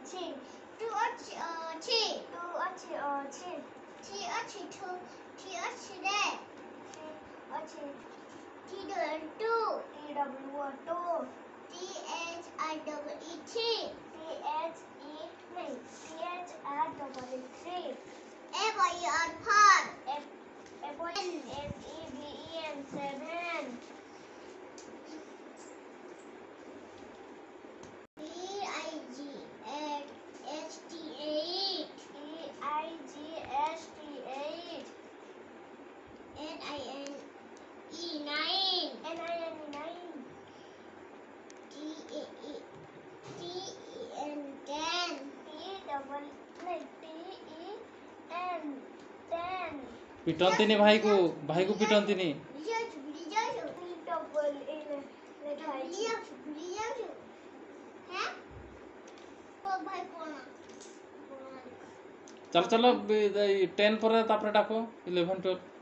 ଅଛି ଟୁ ଅଛି ଟୁ ଅଛି ଥ୍ରୀ ଅଛି ଥ୍ରୀ ଅଛି ରେ ଅଛି T double two T H I double E three T H E नहीं T H I double E three F I R four F O N S E V E N seven E I G H T eight E I G H T eight N I N E nine N I N E nine T E N ten T double नहीं T E N ten पिटंतिनी भाई को पिटंतिनी T double E ଲେଖା ହେଇଛି हैं ओ भाई कोना चलो चलो 10 पर तापर डाको 11 12